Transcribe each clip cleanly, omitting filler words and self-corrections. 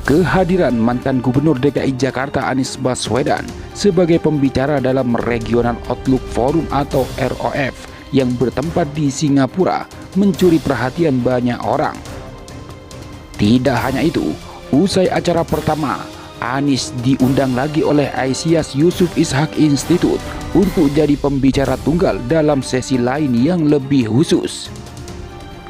Kehadiran mantan Gubernur DKI Jakarta Anies Baswedan sebagai pembicara dalam Regional Outlook Forum atau ROF yang bertempat di Singapura mencuri perhatian banyak orang. Tidak hanya itu, usai acara pertama, Anies diundang lagi oleh Aisyas Yusof Ishak Institute untuk jadi pembicara tunggal dalam sesi lain yang lebih khusus.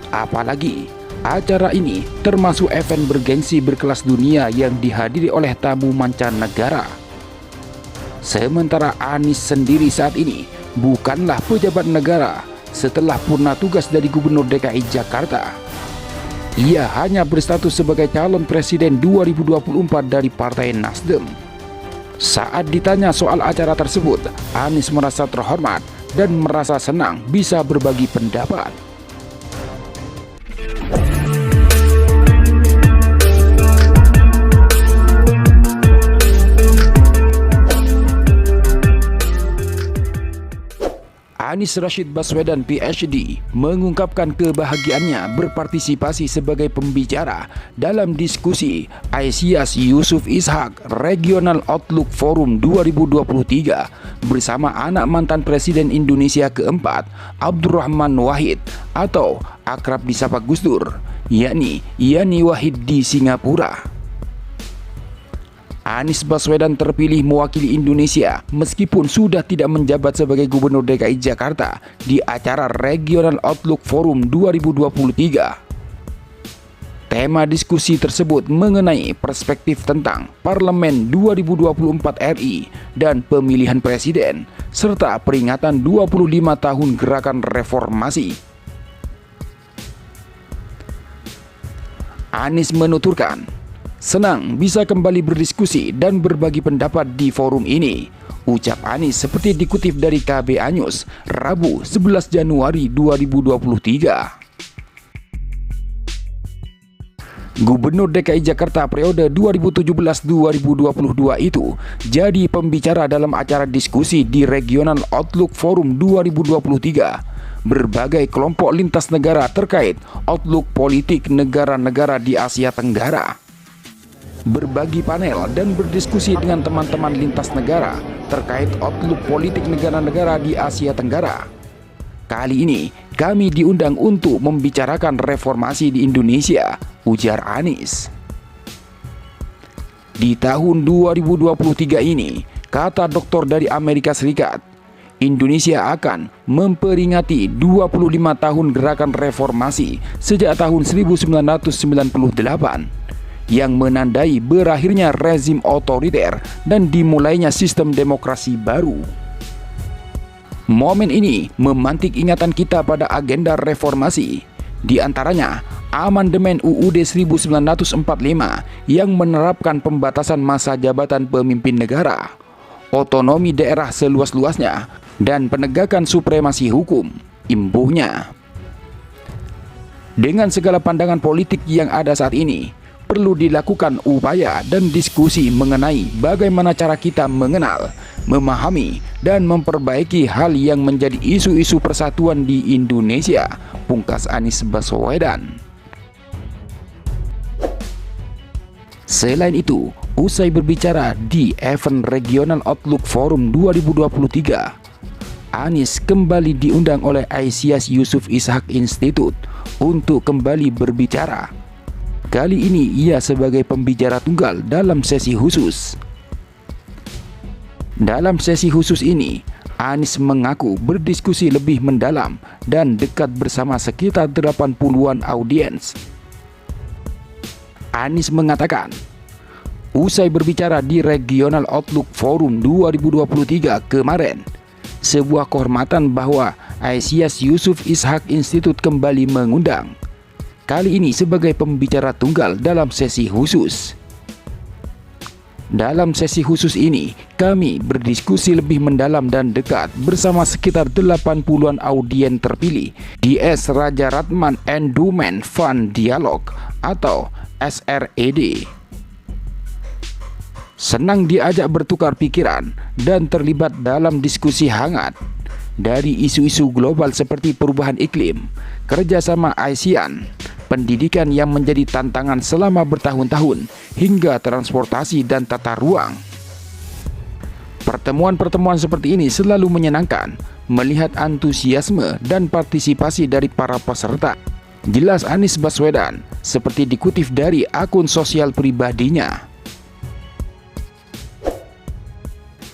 Apalagi acara ini termasuk event bergengsi berkelas dunia yang dihadiri oleh tamu mancanegara. Sementara Anies sendiri saat ini bukanlah pejabat negara setelah purna tugas dari Gubernur DKI Jakarta. Ia hanya berstatus sebagai calon presiden 2024 dari Partai Nasdem. Saat ditanya soal acara tersebut, Anies merasa terhormat dan merasa senang bisa berbagi pendapat. Anies Rashid Baswedan PhD mengungkapkan kebahagiaannya berpartisipasi sebagai pembicara dalam diskusi Aisyas Yusof Ishak Regional Outlook Forum 2023 bersama anak mantan Presiden Indonesia keempat Abdurrahman Wahid atau akrab disapa Gus Dur, yakni Yani Wahid di Singapura. Anies Baswedan terpilih mewakili Indonesia meskipun sudah tidak menjabat sebagai Gubernur DKI Jakarta di acara Regional Outlook Forum 2023. Tema diskusi tersebut mengenai perspektif tentang Parlemen 2024 RI dan pemilihan presiden serta peringatan 25 tahun Gerakan Reformasi. Anies menuturkan, senang bisa kembali berdiskusi dan berbagi pendapat di forum ini, ucap Anies seperti dikutip dari KBA News, Rabu 11 Januari 2023. Gubernur DKI Jakarta periode 2017-2022 itu jadi pembicara dalam acara diskusi di Regional Outlook Forum 2023. Berbagai kelompok lintas negara terkait outlook politik negara-negara di Asia Tenggara. Berbagi panel dan berdiskusi dengan teman-teman lintas negara terkait outlook politik negara-negara di Asia Tenggara. Kali ini kami diundang untuk membicarakan reformasi di Indonesia, ujar Anies. Di tahun 2023 ini, kata doktor dari Amerika Serikat, Indonesia akan memperingati 25 tahun gerakan reformasi sejak tahun 1998. Yang menandai berakhirnya rezim otoriter dan dimulainya sistem demokrasi baru. Momen ini memantik ingatan kita pada agenda reformasi, di antaranya amandemen UUD 1945 yang menerapkan pembatasan masa jabatan pemimpin negara, otonomi daerah seluas-luasnya, dan penegakan supremasi hukum, imbuhnya. Dengan segala pandangan politik yang ada saat ini, perlu dilakukan upaya dan diskusi mengenai bagaimana cara kita mengenal, memahami, dan memperbaiki hal yang menjadi isu-isu persatuan di Indonesia, pungkas Anies Baswedan. Selain itu, usai berbicara di event Regional Outlook Forum 2023, Anies kembali diundang oleh Aisyas Yusof Ishak Institute untuk kembali berbicara. Kali ini ia sebagai pembicara tunggal dalam sesi khusus. Dalam sesi khusus ini, Anies mengaku berdiskusi lebih mendalam dan dekat bersama sekitar 80-an audiens. Anies mengatakan, usai berbicara di Regional Outlook Forum 2023 kemarin, sebuah kehormatan bahwa Aisyas Yusof Ishak Institute kembali mengundang. Kali ini sebagai pembicara tunggal dalam sesi khusus. Dalam sesi khusus ini, kami berdiskusi lebih mendalam dan dekat bersama sekitar 80-an audien terpilih di S. Rajaratnam Endowment Fund Dialog atau SRED. Senang diajak bertukar pikiran dan terlibat dalam diskusi hangat. dari isu-isu global seperti perubahan iklim, kerjasama ASEAN, pendidikan yang menjadi tantangan selama bertahun-tahun, hingga transportasi dan tata ruang. Pertemuan-pertemuan seperti ini selalu menyenangkan, melihat antusiasme dan partisipasi dari para peserta. Jelas Anies Baswedan, seperti dikutip dari akun sosial pribadinya.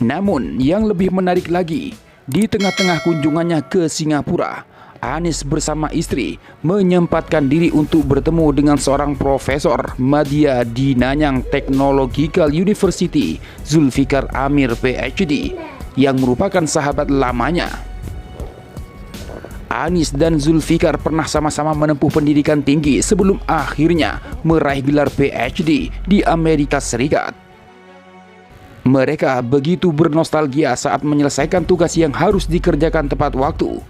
Namun, yang lebih menarik lagi, di tengah-tengah kunjungannya ke Singapura, Anies bersama istri menyempatkan diri untuk bertemu dengan seorang profesor media di Nanyang Technological University, Zulfikar Amir PhD, yang merupakan sahabat lamanya. Anies dan Zulfikar pernah sama-sama menempuh pendidikan tinggi sebelum akhirnya meraih gelar PhD di Amerika Serikat. Mereka begitu bernostalgia saat menyelesaikan tugas yang harus dikerjakan tepat waktu.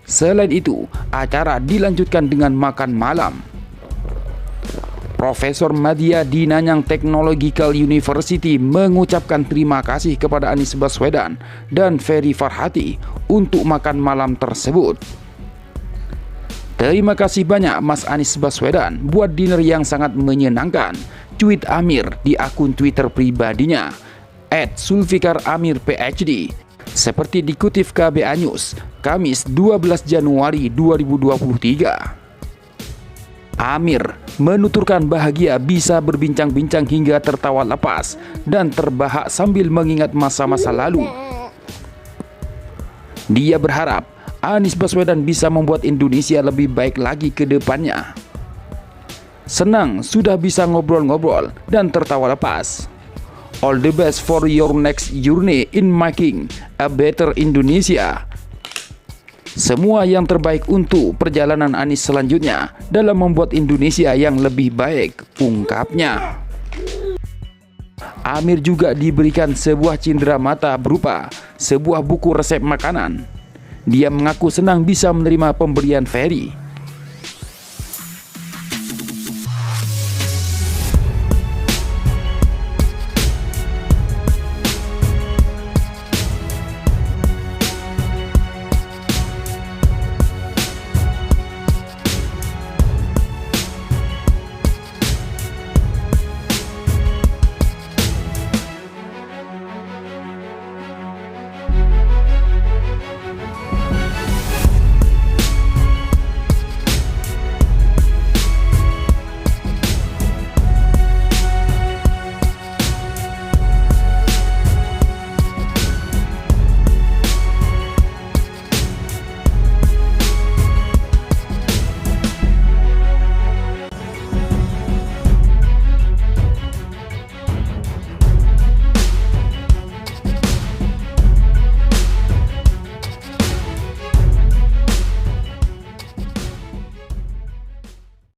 Selain itu, acara dilanjutkan dengan makan malam. Profesor media di Nanyang Technological University mengucapkan terima kasih kepada Anies Baswedan dan Ferry Farhati untuk makan malam tersebut. Terima kasih banyak Mas Anies Baswedan buat dinner yang sangat menyenangkan, tweet Amir di akun Twitter pribadinya @ZulfikarAmirPhD. Seperti dikutip KBA News, Kamis 12 Januari 2023. Amir menuturkan bahagia bisa berbincang-bincang hingga tertawa lepas dan terbahak sambil mengingat masa-masa lalu. Dia berharap Anies Baswedan bisa membuat Indonesia lebih baik lagi ke depannya. Senang sudah bisa ngobrol-ngobrol dan tertawa lepas. All the best for your next journey in making a better Indonesia. Semua yang terbaik untuk perjalanan Anies selanjutnya dalam membuat Indonesia yang lebih baik, ungkapnya. Amir juga diberikan sebuah cindera mata berupa sebuah buku resep makanan. Dia mengaku senang bisa menerima pemberian Ferry.